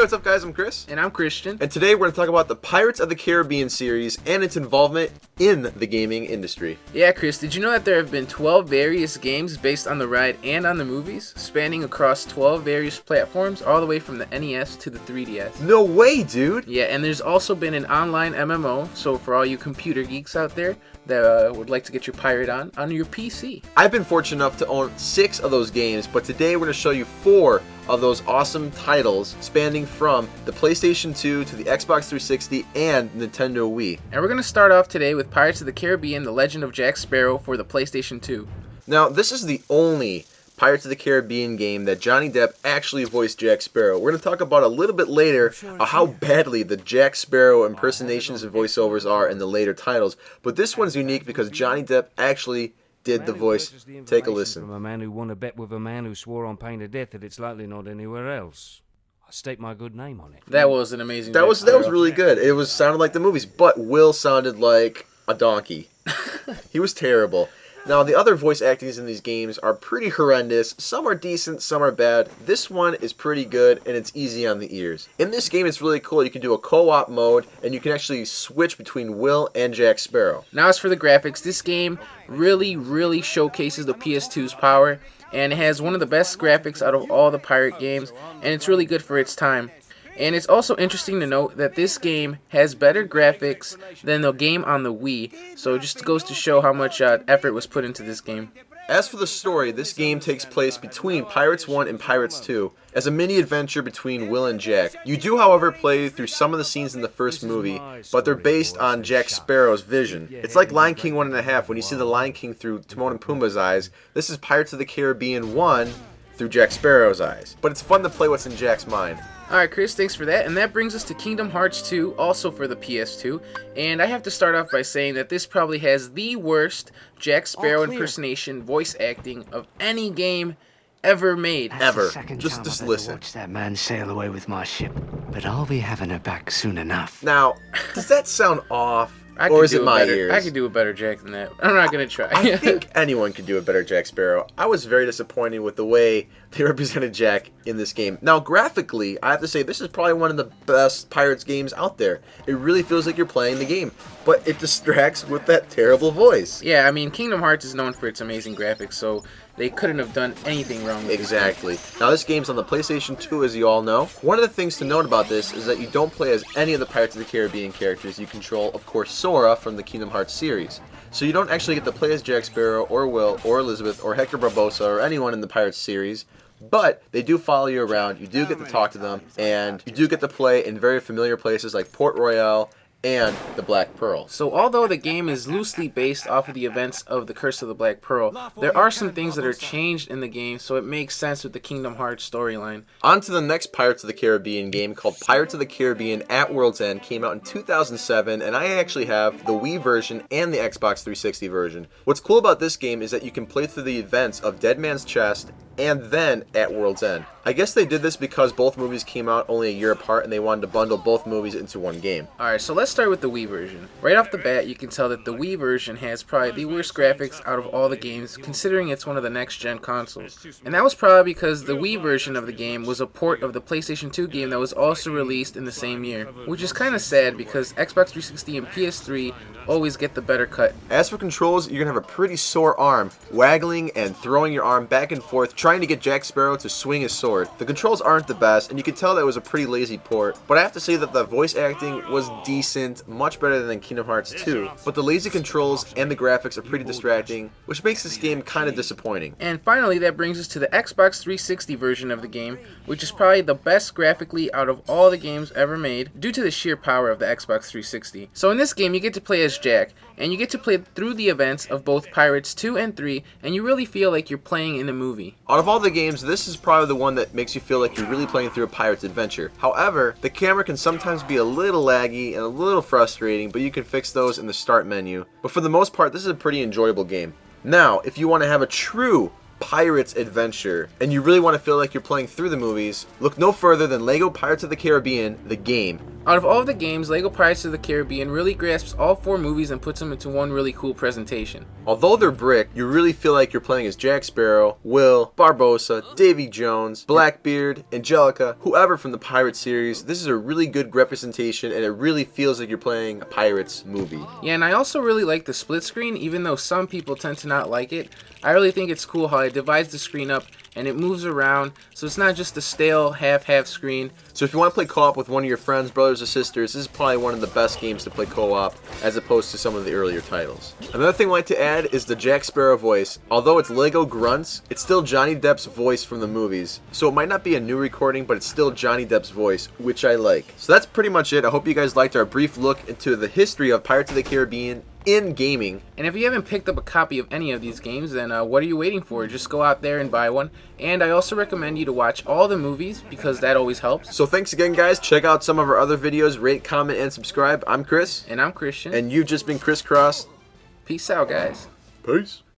what's up guys, I'm Chris. And I'm Christian. And today we're going to talk about the Pirates of the Caribbean series and its involvement in the gaming industry. Yeah, Chris, did you know that there have been 12 various games based on the ride and on the movies, spanning across 12 various platforms, all the way from the NES to the 3DS? No way, dude! Yeah, and there's also been an online MMO, so for all you computer geeks out there that would like to get your pirate on your PC. I've been fortunate enough to own 6 of those games, but today we're going to show you 4 of those awesome titles spanning from the PlayStation 2 to the Xbox 360 and Nintendo Wii. And we're going to start off today with Pirates of the Caribbean: The Legend of Jack Sparrow for the PlayStation 2. Now, this is the only Pirates of the Caribbean game that Johnny Depp actually voiced Jack Sparrow. We're going to talk about a little bit later how badly the Jack Sparrow impersonations and voiceovers are in the later titles. But this one's unique because Johnny Depp actually did the voice. Take a listen. From a man who won a bet with a man who swore on pain of death that it's likely not anywhere else. I stake my good name on it. That was an amazing. That was really good. It was sounded like the movies, but Will sounded like a donkey. He was terrible. Now, the other voice actings in these games are pretty horrendous. Some are decent, some are bad. This one is pretty good, and it's easy on the ears. In this game, it's really cool. You can do a co-op mode, and you can actually switch between Will and Jack Sparrow. Now, as for the graphics, this game really showcases the PS2's power, and it has one of the best graphics out of all the pirate games, and it's really good for its time. And it's also interesting to note that this game has better graphics than the game on the Wii, so it just goes to show how much effort was put into this game. As for the story, this game takes place between Pirates 1 and Pirates 2 as a mini-adventure between Will and Jack. You do, however, play through some of the scenes in the first movie, but they're based on Jack Sparrow's vision. It's like Lion King 1.5 when you see the Lion King through Timon and Pumbaa's eyes. This is Pirates of the Caribbean 1 through Jack Sparrow's eyes. But it's fun to play what's in Jack's mind. Alright, Chris, thanks for that. And that brings us to Kingdom Hearts 2, also for the PS2. And I have to start off by saying that this probably has the worst Jack Sparrow impersonation voice acting of any game ever made. Ever. Just listen. Watch that man sail away with my ship, but I'll be having her back soon enough. Now, does that sound off? Or is it my ears? I could do a better Jack than that. I'm not going to try. I think anyone could do a better Jack Sparrow. I was very disappointed with the way they represented Jack in this game. Now, graphically, I have to say, this is probably one of the best Pirates games out there. It really feels like you're playing the game, but it distracts with that terrible voice. Yeah, I mean, Kingdom Hearts is known for its amazing graphics, so they couldn't have done anything wrong with Exactly. Now, this game's on the PlayStation 2, as you all know. One of the things to note about this is that you don't play as any of the Pirates of the Caribbean characters. You control, of course, Sora from the Kingdom Hearts series. So you don't actually get to play as Jack Sparrow or Will or Elizabeth or Hector Barbossa or anyone in the Pirates series. But they do follow you around, you do get to talk to them, and you do get to play in very familiar places like Port Royale and the Black Pearl. So although the game is loosely based off of the events of the Curse of the Black Pearl, there are some things that are changed in the game, so it makes sense with the Kingdom Hearts storyline. On to the next Pirates of the Caribbean game called Pirates of the Caribbean at World's End. Came out in 2007, and I actually have the Wii version and the Xbox 360 version. What's cool about this game is that you can play through the events of Dead Man's Chest and then at World's End. I guess they did this because both movies came out only a year apart and they wanted to bundle both movies into one game. Alright, so let's start with the Wii version. Right off the bat, you can tell that the Wii version has probably the worst graphics out of all the games, considering it's one of the next-gen consoles. And that was probably because the Wii version of the game was a port of the PlayStation 2 game that was also released in the same year, which is kind of sad because Xbox 360 and PS3 always get the better cut. As for controls, you're going to have a pretty sore arm, waggling and throwing your arm back and forth, trying to get Jack Sparrow to swing his sword. The controls aren't the best, and you can tell that it was a pretty lazy port, but I have to say that the voice acting was decent, much better than Kingdom Hearts 2, but the lazy controls and the graphics are pretty distracting, which makes this game kind of disappointing. And finally, that brings us to the Xbox 360 version of the game, which is probably the best graphically out of all the games ever made, due to the sheer power of the Xbox 360. So in this game, you get to play as Jack, and you get to play through the events of both Pirates 2 and 3, and you really feel like you're playing in a movie. Out of all the games, this is probably the one that makes you feel like you're really playing through a pirate's adventure. However, the camera can sometimes be a little laggy and a little frustrating, but you can fix those in the start menu. But for the most part, this is a pretty enjoyable game. Now, if you want to have a true pirate's adventure and you really want to feel like you're playing through the movies, look no further than LEGO Pirates of the Caribbean, the game. Out of all of the games, LEGO Pirates of the Caribbean really grasps all 4 movies and puts them into one really cool presentation. Although they're brick, you really feel like you're playing as Jack Sparrow, Will, Barbossa, Davy Jones, Blackbeard, Angelica, whoever from the Pirates series. This is a really good representation and it really feels like you're playing a Pirates movie. Yeah, and I also really like the split screen, even though some people tend to not like it. I really think it's cool how it divides the screen up and it moves around, so it's not just a stale half screen. So if you want to play co-op with one of your friends, brothers, or sisters, this is probably one of the best games to play co-op as opposed to some of the earlier titles. Another thing I'd like to add is the Jack Sparrow voice. Although it's LEGO grunts, it's still Johnny Depp's voice from the movies. So it might not be a new recording, but it's still Johnny Depp's voice, which I like. So that's pretty much it. I hope you guys liked our brief look into the history of Pirates of the Caribbean in gaming. And if you haven't picked up a copy of any of these games, then what are you waiting for? Just go out there and buy one. And I also recommend you to watch all the movies because that always helps. So thanks again, guys. Check out some of our other videos. Rate, comment, and subscribe. I'm Chris. And I'm Christian. And you've just been Chris Cross. Peace out, guys. Peace.